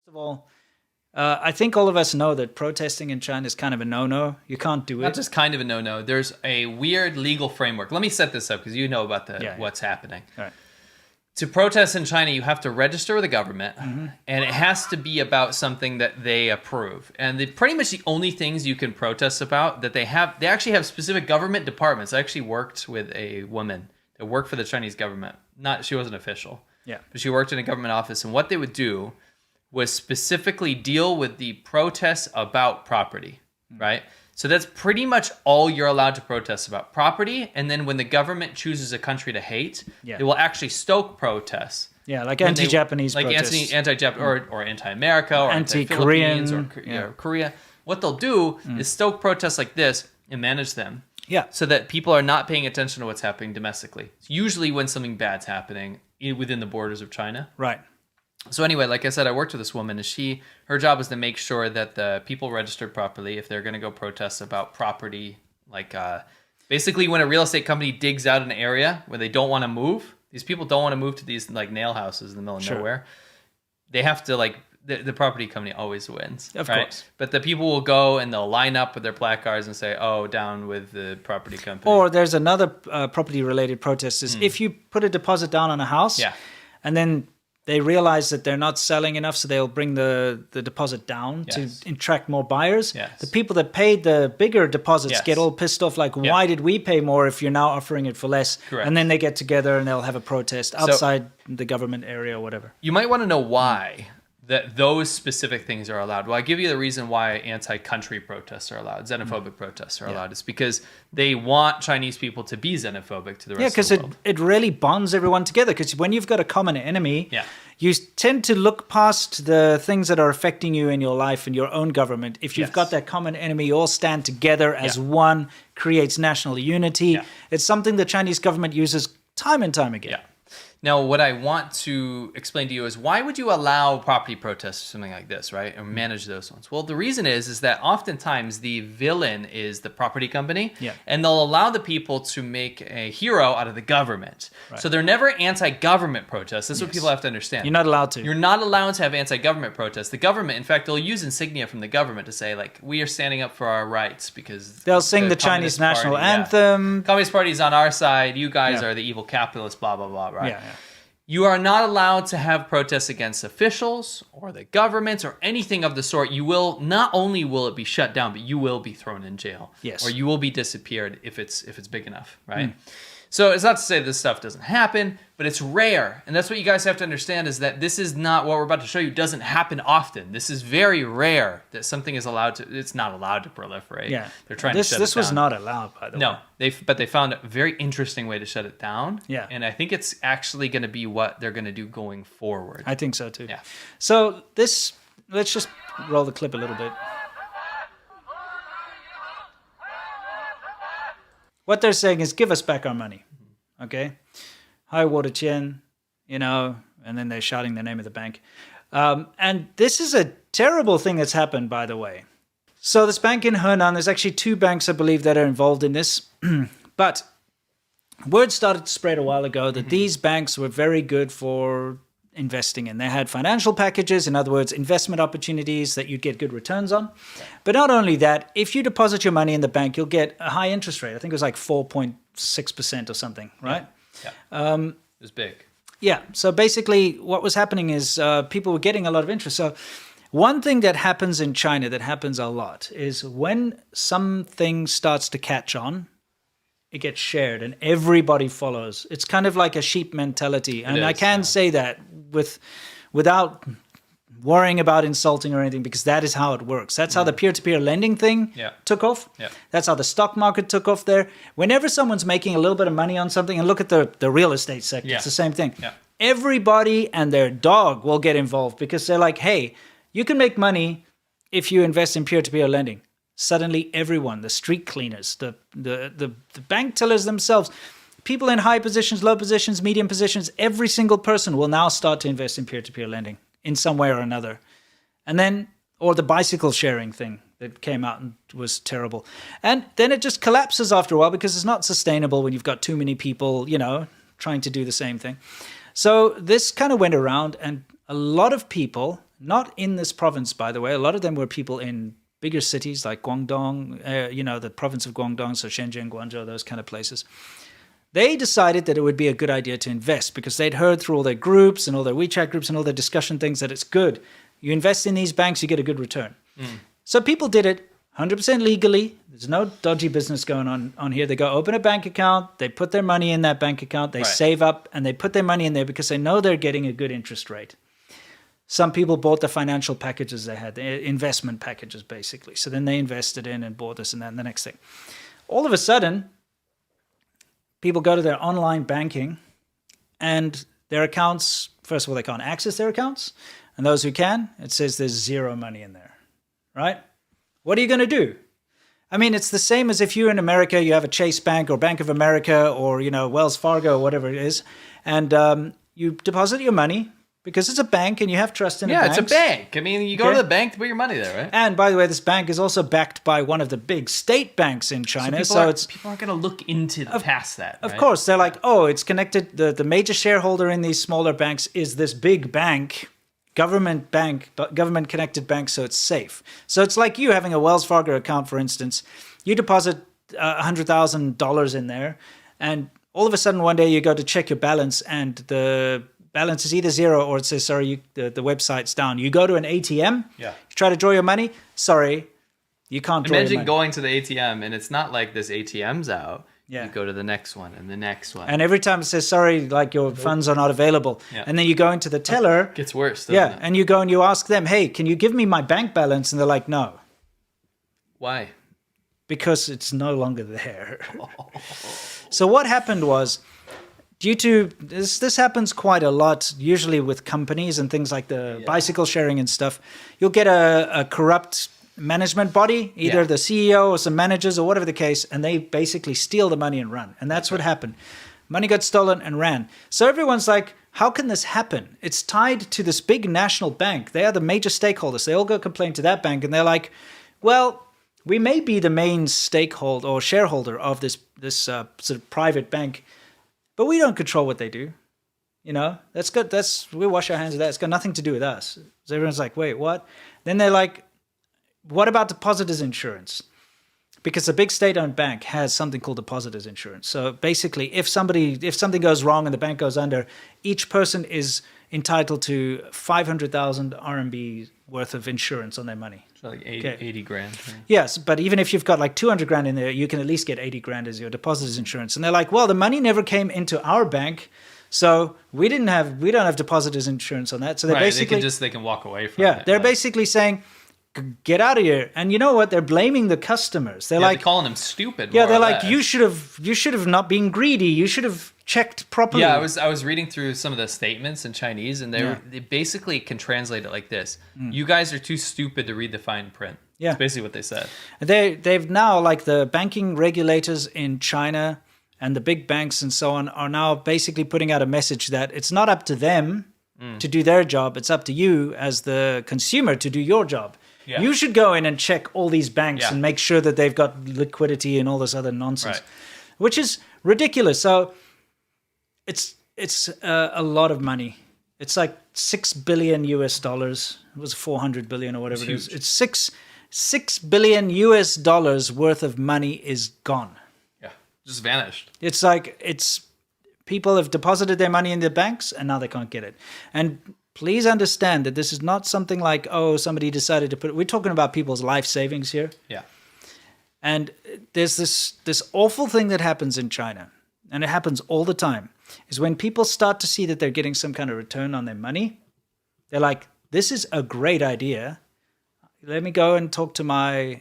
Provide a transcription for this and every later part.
of all, I think all of us know that protesting in China is kind of a no-no. You can't do it. Not just kind of a no-no. There's a weird legal framework. Let me set this up because you know about what's happening. All right. To protest in China, you have to register with the government, and it has to be about something that they approve. And pretty much the only things you can protest about that they actually have specific government departments. I actually worked with a woman that worked for the Chinese government. She wasn't official. Yeah. But she worked in a government office, and what they would do was specifically deal with the protests about property, right? So that's pretty much all you're allowed to protest about, property. And then when the government chooses a country to hate, they will actually stoke protests. Yeah, like anti-Japanese protests. Like anti-Japanese or anti-America or anti-Korean or Korea. What they'll do is stoke protests like this and manage them. Yeah. So that people are not paying attention to what's happening domestically. It's usually when something bad's happening within the borders of China. Right. So anyway, like I said, I worked with this woman, and her job was to make sure that the people registered properly if they're going to go protest about property. Like basically when a real estate company digs out an area where they don't want to move, these people don't want to move to these like nail houses in the middle of nowhere. They have to the property company always wins. Of course. But the people will go and they'll line up with their placards and say, oh, down with the property company. Or there's another property-related protest is if you put a deposit down on a house and then they realize that they're not selling enough, so they'll bring the deposit down to attract more buyers. The people that paid the bigger deposits get all pissed off, like, why did we pay more if you're now offering it for less? Correct. And then they get together and they'll have a protest outside the government area or whatever. You might want to know why that those specific things are allowed. Well, I give you the reason why anti-country protests are allowed, xenophobic protests are allowed. It's because they want Chinese people to be xenophobic to the rest of the world. Yeah, because it really bonds everyone together. Because when you've got a common enemy, you tend to look past the things that are affecting you in your life and your own government. If you've got that common enemy, you all stand together as one, creates national unity. It's something the Chinese government uses time and time again. Now, what I want to explain to you is why would you allow property protests or something like this, right? Or manage those ones? Well, the reason is that oftentimes the villain is the property company, and they'll allow the people to make a hero out of the government. So they're never anti-government protests. That's what people have to understand. You're not allowed to. You're not allowed to have anti-government protests. The government, in fact, they'll use insignia from the government to say, like, we are standing up for our rights because they'll sing the Chinese national anthem. Communist Party is on our side. You guys are the evil capitalists, blah, blah, blah, right? You are not allowed to have protests against officials or the government or anything of the sort. You will, not only will it be shut down, but you will be thrown in jail. Or you will be disappeared if it's big enough, right? So it's not to say this stuff doesn't happen, but it's rare. And that's what you guys have to understand is that this is not what we're about to show you doesn't happen often. This is very rare that something is it's not allowed to proliferate. They're trying to shut it down. This was not allowed, by the way. No, but they found a very interesting way to shut it down. And I think it's actually going to be what they're going to do going forward. I think so too. So let's just roll the clip a little bit. What they're saying is, give us back our money, okay? High water Qian, and then they're shouting the name of the bank. And this is a terrible thing that's happened, by the way. So this bank in Henan, there's actually 2 banks, I believe, that are involved in this. But word started to spread a while ago that these banks were very good for investing in. They had financial packages, in other words, investment opportunities that you'd get good returns on. But not only that, if you deposit your money in the bank, you'll get a high interest rate. I think it was like 4.6% or something, right? It was big. So basically what was happening is people were getting a lot of interest. So one thing that happens in China that happens a lot is when something starts to catch on, it gets shared and everybody follows. It's kind of like a sheep mentality. And I can say that without worrying about insulting or anything, because that is how it works. That's how the peer-to-peer lending thing took off. That's how the stock market took off there. Whenever someone's making a little bit of money on something, and look at the real estate sector, it's the same thing. Everybody and their dog will get involved because they're like, hey, you can make money if you invest in peer-to-peer lending. Suddenly everyone, the street cleaners, the bank tellers themselves, people in high positions, low positions, medium positions, every single person will now start to invest in peer-to-peer lending in some way or another. And then, or the bicycle sharing thing that came out and was terrible. And then it just collapses after a while because it's not sustainable when you've got too many people, trying to do the same thing. So this kind of went around and a lot of people, not in this province, by the way. A lot of them were people in bigger cities like Guangdong, the province of Guangdong, so Shenzhen, Guangzhou, those kind of places. They decided that it would be a good idea to invest because they'd heard through all their groups and all their WeChat groups and all their discussion things that it's good. You invest in these banks, you get a good return. So people did it 100% legally. There's no dodgy business going on here. They go open a bank account. They put their money in that bank account. They save up and they put their money in there because they know they're getting a good interest rate. Some people bought the financial packages they had, the investment packages basically. So then they invested in and bought this and that and the next thing. All of a sudden, people go to their online banking and their accounts, first of all, they can't access their accounts. And those who can, it says there's zero money in there, right? What are you going to do? I mean, it's the same as if you're in America, you have a Chase Bank or Bank of America or, Wells Fargo or whatever it is. And you deposit your money because it's a bank and you have trust in it. Yeah, it's a bank. I mean, you go to the bank to put your money there, right? And by the way, this bank is also backed by one of the big state banks in China. So people aren't going to look into past that. Of course, they're like, oh, it's connected. The major shareholder in these smaller banks is this big bank, government connected bank, so it's safe. So it's like you having a Wells Fargo account, for instance. You deposit $100,000 in there, and all of a sudden one day you go to check your balance, and the balance is either zero or it says, sorry, the website's down. You go to an ATM, you try to draw your money, sorry, you can't draw your money. Imagine going to the ATM, and it's not like this ATM's out. Yeah. You go to the next one and the next one. And every time it says, sorry, like your funds are not available. Yeah. And then you go into the teller. It gets worse, doesn't it? And you go and you ask them, hey, can you give me my bank balance? And they're like, no. Why? Because it's no longer there. So what happened was, due to this happens quite a lot, usually with companies and things like the bicycle sharing and stuff. You'll get a corrupt management body, either the CEO or some managers or whatever the case, and they basically steal the money and run. And that's what happened. Money got stolen and ran. So everyone's like, how can this happen? It's tied to this big national bank. They are the major stakeholders. They all go complain to that bank, and they're like, well, we may be the main stakeholder or shareholder of this sort of private bank, but we don't control what they do. That's good. We wash our hands of that. It's got nothing to do with us. So everyone's like, wait, what? Then they're like, what about depositors insurance? Because a big state-owned bank has something called depositors insurance. So basically, if something goes wrong and the bank goes under, each person is entitled to 500,000 RMB worth of insurance on their money. So like 80 grand. Right? Yes, but even if you've got like 200 grand in there, you can at least get 80 grand as your depositors insurance. And they're like, well, the money never came into our bank, so we don't have depositors insurance on that. So they can walk away from it. Yeah, they're basically saying, get out of here. And you know what? They're blaming the customers. They're calling them stupid. Yeah, they're like, you should have not been greedy. You should have checked properly. Yeah, I was reading through some of the statements in Chinese, and they basically can translate it like this: you guys are too stupid to read the fine print. Yeah, that's basically what they said. They've now, like, the banking regulators in China and the big banks and so on are now basically putting out a message that it's not up to them to do their job. It's up to you as the consumer to do your job. Yeah. You should go in and check all these banks and make sure that they've got liquidity and all this other nonsense, which is ridiculous. So it's a lot of money. It's like $6 billion US. It was 400 billion or whatever it is. It's $6 billion US worth of money is gone. Yeah, just vanished. It's like people have deposited their money in the banks and now they can't get it. And please understand that this is not something like, oh, somebody decided to put it. We're talking about people's life savings here. Yeah. And there's this awful thing that happens in China, and it happens all the time, is when people start to see that they're getting some kind of return on their money, they're like, this is a great idea. Let me go and talk to my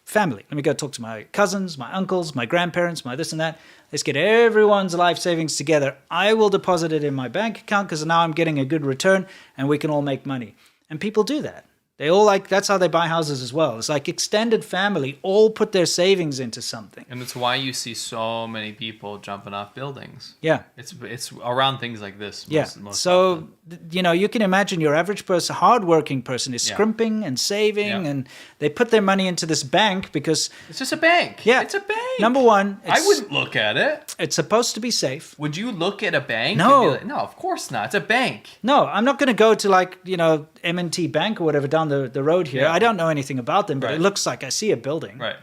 family. Let me go talk to my cousins, my uncles, my grandparents, my this and that. Let's get everyone's life savings together. I will deposit it in my bank account because now I'm getting a good return and we can all make money. And people do that. They all that's how they buy houses as well. It's like extended family all put their savings into something. And it's why you see so many people jumping off buildings. Yeah. It's around things like this. Most so, often. You can imagine your average person, hardworking person is scrimping and saving and they put their money into this bank because... It's just a bank. Yeah. It's a bank. Number one... I wouldn't look at it. It's supposed to be safe. Would you look at a bank? No. No, of course not. It's a bank. No, I'm not going to go to M&T Bank or whatever down the road here. I don't know anything about them, but it looks like I see a building. Right.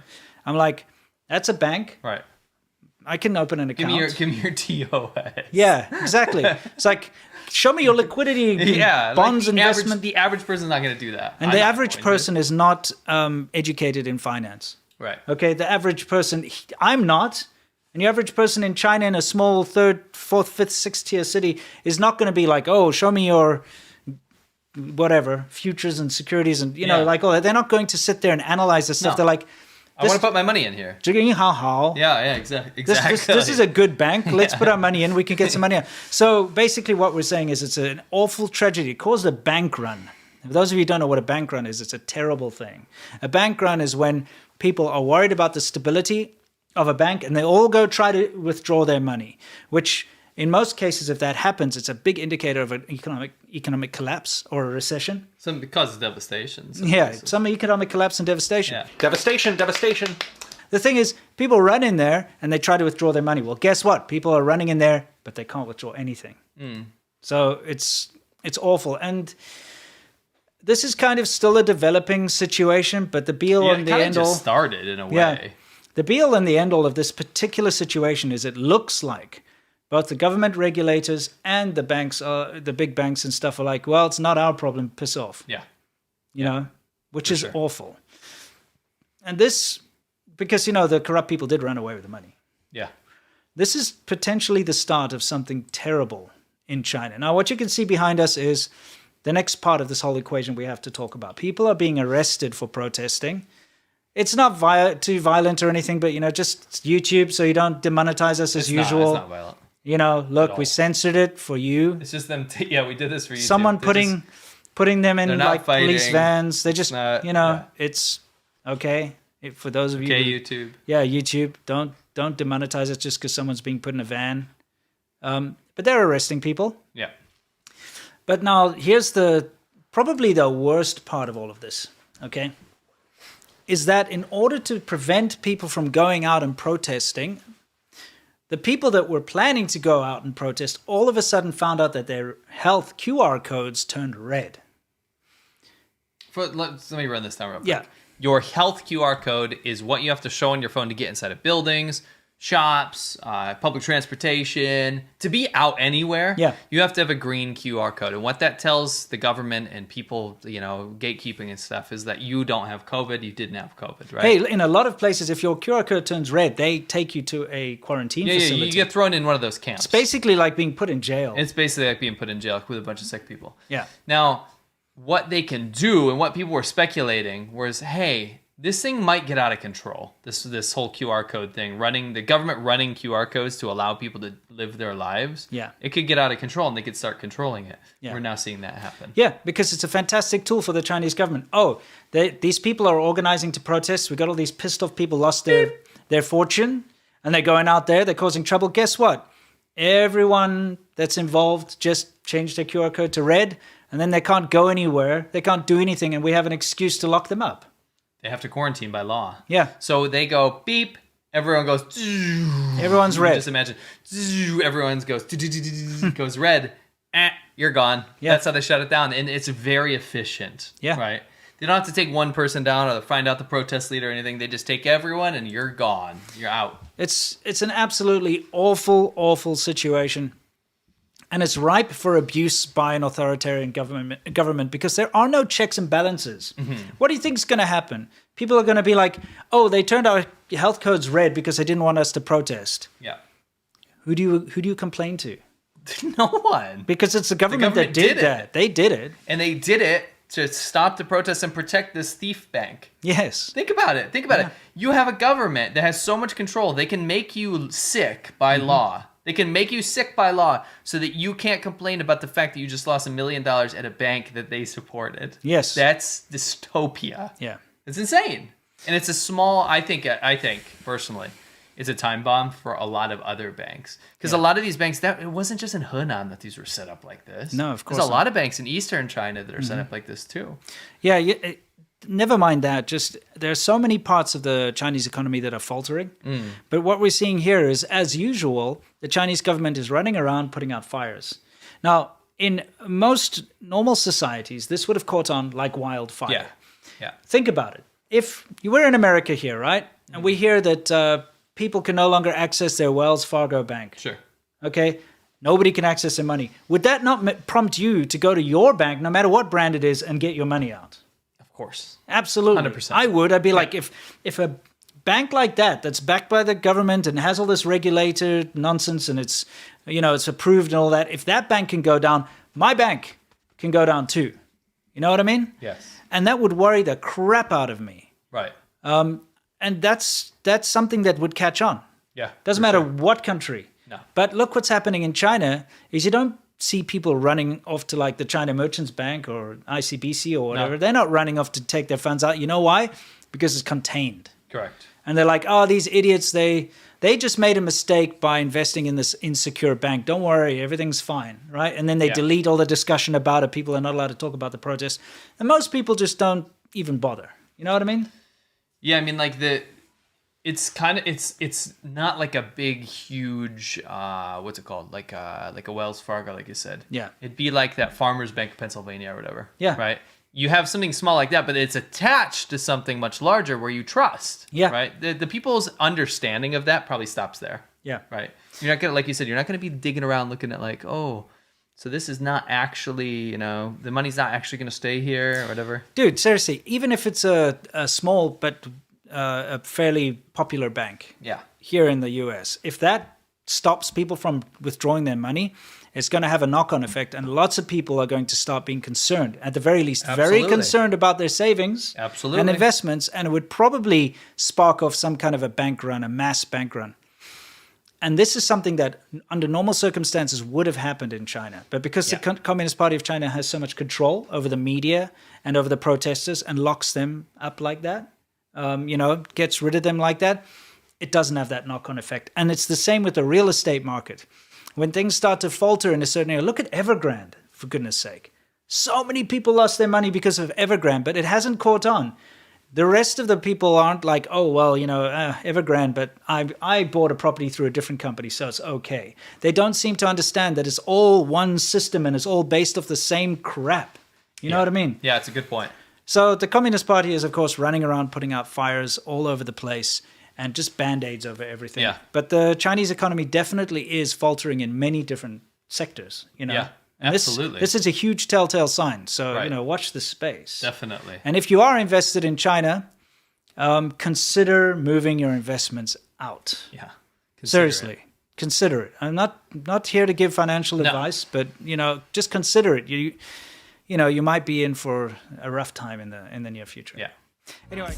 I'm like, that's a bank. Right. I can open an account. Give me your TOS. Yeah, exactly. It's like, show me your liquidity, bonds, investment. The average person's not going to do that. And the average person is not educated in finance. Right. Okay, the average person, I'm not. And the average person in China in a small 3rd, 4th, 5th, 6th tier city is not going to be like, oh, show me your... whatever, futures and securities and, like all that. They're not going to sit there and analyze this stuff. No. They're like, I want to put my money in here. Yeah, exactly. This is a good bank. Let's put our money in. We can get some money out. So basically what we're saying is it's an awful tragedy. It caused a bank run. For those of you who don't know what a bank run is, it's a terrible thing. A bank run is when people are worried about the stability of a bank and they all go try to withdraw their money, which... in most cases, if that happens, it's a big indicator of an economic collapse or a recession. Because of devastation. Some economic collapse and devastation. Yeah. Devastation. The thing is, people run in there and they try to withdraw their money. Well, guess what? People are running in there, but they can't withdraw anything. So it's awful. And this is kind of still a developing situation, but the be-all and the end-all... it kind of just started in a way. Yeah. The be-all and the end-all of this particular situation is it looks like both the government regulators and the banks, the big banks and stuff, are like, well, it's not our problem, piss off. Yeah. Which is awful. And this, because, the corrupt people did run away with the money. Yeah. This is potentially the start of something terrible in China. Now, what you can see behind us is the next part of this whole equation we have to talk about. People are being arrested for protesting. It's not too violent or anything, but, just YouTube so you don't demonetize us as usual. It's not violent. Look, we censored it for you. It's just them. We did this for you. Someone putting them in like police vans. They just, it's okay. For those of you, YouTube. Yeah, YouTube. Don't demonetize it just because someone's being put in a van. But they're arresting people. Yeah. But now here's probably the worst part of all of this. Okay, is that in order to prevent people from going out and protesting, the people that were planning to go out and protest all of a sudden found out that their health QR codes turned red. Let me run this down real quick. Yeah. Your health QR code is what you have to show on your phone to get inside of buildings, shops, public transportation, to be out anywhere. Yeah. You have to have a green QR code. And what that tells the government and people, gatekeeping and stuff, is that you don't have COVID, you didn't have COVID, right? Hey, in a lot of places, if your QR code turns red, they take you to a quarantine facility. Yeah, you get thrown in one of those camps. It's basically like being put in jail. It's basically like being put in jail with a bunch of sick people. Yeah. Now, what they can do and what people were speculating was, hey, this thing might get out of control. This whole QR code thing, the government running QR codes to allow people to live their lives. Yeah. It could get out of control and they could start controlling it. Yeah. We're now seeing that happen. Yeah, because it's a fantastic tool for the Chinese government. Oh, these people are organizing to protest. We got all these pissed off people lost their fortune and they're going out there. They're causing trouble. Guess what? Everyone that's involved just changed their QR code to red and then they can't go anywhere. They can't do anything and we have an excuse to lock them up. They have to quarantine by law. Yeah. So they go beep. Everyone goes. Everyone's red. Just imagine. Everyone goes red. You're gone. Yeah. That's how they shut it down, and it's very efficient. Yeah. Right. They don't have to take one person down or find out the protest leader or anything. They just take everyone, and you're gone. You're out. It's an absolutely awful situation. And it's ripe for abuse by an authoritarian government because there are no checks and balances. Mm-hmm. What do you think is going to happen? People are going to be like, oh, they turned our health codes red because they didn't want us to protest. Yeah. Who do you complain to? No one. Because it's the government that did that. They did it. And they did it to stop the protests and protect this thief bank. Yes. Think about it. Think about it. You have a government that has so much control. They can make you sick by law. They can make you sick by law so that you can't complain about the fact that you just lost $1 million at a bank that they supported. Yes. That's dystopia. Yeah. It's insane. And it's a small, I think personally, it's a time bomb for a lot of other banks. Because a lot of these banks, it wasn't just in Henan that these were set up like this. No, of course There's a lot of banks in Eastern China that are set up like this too. Yeah, never mind that. Just there are so many parts of the Chinese economy that are faltering. But what we're seeing here is, as usual, the Chinese government is running around putting out fires. Now, in most normal societies, this would have caught on like wildfire. Yeah. Think about it. If you were in America here, right? And we hear that people can no longer access their Wells Fargo bank. Sure. Okay? Nobody can access their money. Would that not prompt you to go to your bank, no matter what brand it is, and get your money out? Of course. Absolutely. 100%. I would. I'd be like, if a bank like that's backed by the government and has all this regulated nonsense and it's approved and all that, if that bank can go down, my bank can go down too. You know what I mean? Yes. And that would worry the crap out of me. Right. And that's something that would catch on. Yeah. Doesn't matter what country. No. But look what's happening in China is you don't see people running off to like the China Merchants Bank or ICBC or whatever. No. They're not running off to take their funds out. You know why? Because it's contained. Correct. And they're like, oh, these idiots, they just made a mistake by investing in this insecure bank. Don't worry, everything's fine, right? And then they delete all the discussion about it. People are not allowed to talk about the protests. And most people just don't even bother. You know what I mean? Yeah, I mean, like it's not like a big, huge, what's it called? Like a Wells Fargo, like you said. Yeah. It'd be like that Farmers Bank of Pennsylvania or whatever. Yeah. Right? You have something small like that, but it's attached to something much larger where you trust. Yeah. Right? The people's understanding of that probably stops there. Yeah. Right? You're not going to, like you said, you're not going to be digging around looking at like, oh, so this is not actually, the money's not actually going to stay here or whatever. Dude, seriously, even if it's a small but a fairly popular bank here in the US, if that stops people from withdrawing their money, it's going to have a knock-on effect, and lots of people are going to start being concerned, at the very least, very concerned about their savings and investments, and it would probably spark off some kind of a bank run, a mass bank run. And this is something that, under normal circumstances, would have happened in China. But because the Communist Party of China has so much control over the media and over the protesters and locks them up like that, gets rid of them like that, it doesn't have that knock-on effect. And it's the same with the real estate market. When things start to falter in a certain area, look at Evergrande, for goodness sake. So many people lost their money because of Evergrande, but it hasn't caught on. The rest of the people aren't like, oh, well, Evergrande, but I bought a property through a different company, so it's okay. They don't seem to understand that it's all one system and it's all based off the same crap. You know what I mean? Yeah, it's a good point. So the Communist Party is, of course, running around putting out fires all over the place and just Band-Aids over everything. Yeah. But the Chinese economy definitely is faltering in many different sectors, Yeah, And absolutely. This is a huge telltale sign. So, watch the space. Definitely. And if you are invested in China, consider moving your investments out. Yeah. Seriously, consider it. I'm not here to give financial advice, but, just consider it. You might be in for a rough time in the near future. Yeah. Anyway.